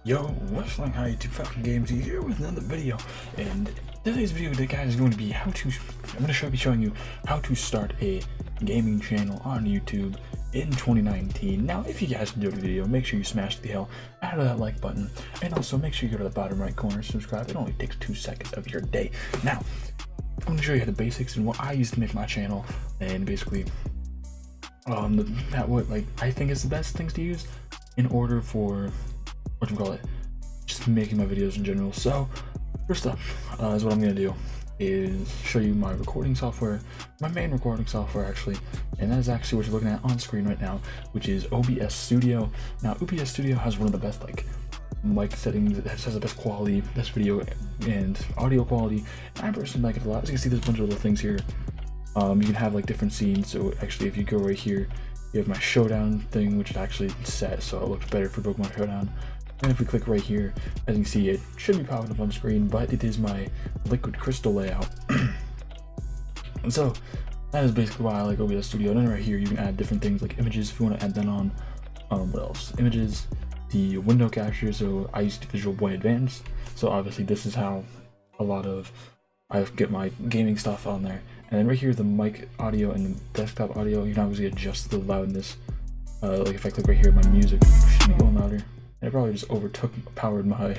Yo, what's going on YouTube? FalconGames here with another video, and today's video, guys, is going to be I'm going to be showing you how to start a gaming channel on YouTube in 2019. Now, if you guys enjoyed the video, make sure you smash the hell out of that like button, and also make sure you go to the bottom right corner, subscribe. It only takes 2 seconds of your day. Now, I'm going to show you the basics and what I use to make my channel, and basically, I think is the best things to use in order for just making my videos in general. So first up is what I'm gonna do is show you my recording software, my main recording software actually, and that is actually what you're looking at on screen right now, which is OBS Studio. Now OBS Studio has one of the best mic settings. It has the best quality, best video and audio quality, and I personally like it a lot. As you can see, there's a bunch of little things here. You can have different scenes. So actually, if you go right here, you have my showdown thing, which is actually set so it looks better for Pokemon Showdown. And if we click right here, as you can see, it should be popping up on screen, but it is my liquid crystal layout. And so that is basically why I like OBS Studio. And then right here, you can add different things like images if you want to add that on. What else? Images, the window capture. So I use Visual Boy Advanced. So obviously this is how a lot of I get my gaming stuff on there. And then right here, the mic audio and the desktop audio, you can obviously adjust the loudness. If I click right here, my music should be going louder. And it probably just powered my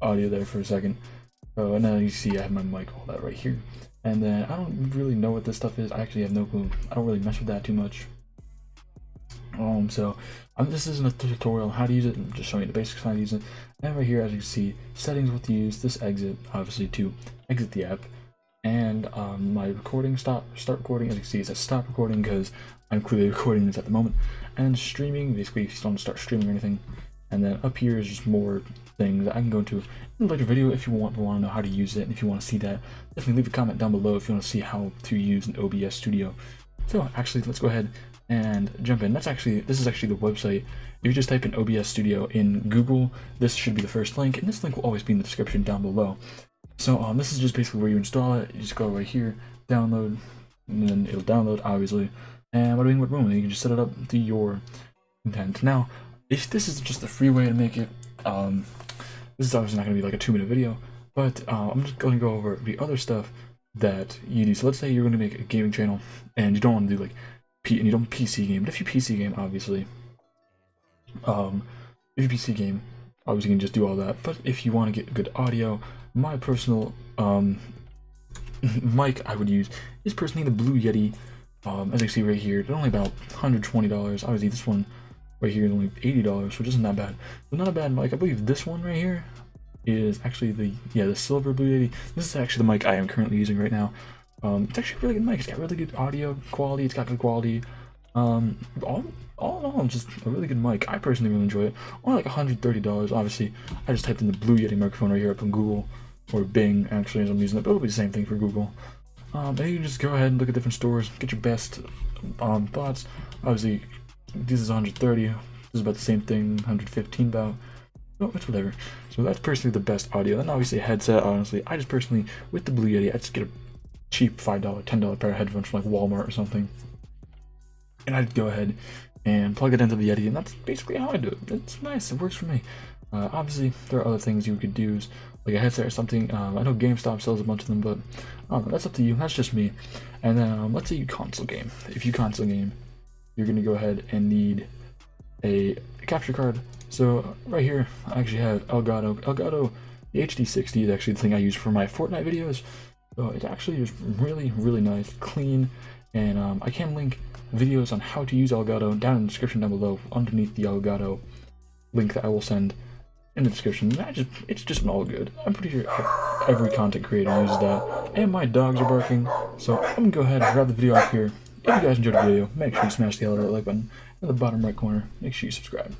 audio there for a second. And then you see I have my mic, all that right here. And then I don't really know what this stuff is. I actually have no clue. I don't really mess with that too much. This isn't a tutorial on how to use it. I'm just showing you the basics on how to use it. And right here, as you can see, settings, what to use. This exit, obviously, to exit the app. And my recording, start recording, as you can see, it says stop recording because I'm clearly recording this at the moment. And streaming, basically, if you don't start streaming or anything. And then up here is just more things that I can go into in a later video if you want to know how to use it. And if you want to see that, definitely leave a comment down below if you want to see how to use an OBS Studio. So actually, let's go ahead and jump in. This is actually the website. If you just type in OBS Studio in Google, this should be the first link, and this link will always be in the description down below. So this is just basically where you install it. You just go right here, download, and then it'll download, obviously. And boom, and you can just set it up to your intent. Now, if this is just a free way to make it, this is obviously not going to be like a 2-minute video, but I'm just going to go over the other stuff that you do. So let's say you're going to make a gaming channel and you don't want to do and you don't PC game, but if you PC game, obviously, if you PC game, obviously you can just do all that. But if you want to get good audio, my personal mic I would use is personally the Blue Yeti. As you can see right here, they're only about $120. Obviously this one right here is only $80, which isn't that bad. But not a bad mic. I believe this one right here is actually the silver Blue Yeti. This is actually the mic I am currently using right now. It's actually a really good mic. It's got really good audio quality. It's got good quality. All in all, just a really good mic. I personally really enjoy it. Only like $130. Obviously, I just typed in the Blue Yeti microphone right here up on Google or Bing. Actually, as I'm using it, but it'll be the same thing for Google. And you can just go ahead and look at different stores, get your best thoughts. Obviously, this is 130. This is about the same thing. 115 about. No, it's whatever. So that's personally the best audio. And obviously a headset. Honestly, I just personally with the Blue Yeti, I just get a cheap $5, $10 pair of headphones from Walmart or something, and I'd go ahead and plug it into the Yeti, and that's basically how I do it. It's nice. It works for me. Obviously, there are other things you could do, like a headset or something. I know GameStop sells a bunch of them, but that's up to you. That's just me. And then let's say you console game. If you console game, you're gonna go ahead and need a capture card. So right here, I actually have Elgato. The HD60 is actually the thing I use for my Fortnite videos. So it's actually just really, really nice, clean, and I can link videos on how to use Elgato down in the description down below, underneath the Elgato link that I will send in the description. It's just all good. I'm pretty sure every content creator uses that. And my dogs are barking, so I'm gonna go ahead and wrap the video up here. If you guys enjoyed the video, make sure you smash the like button in the bottom right corner. Make sure you subscribe.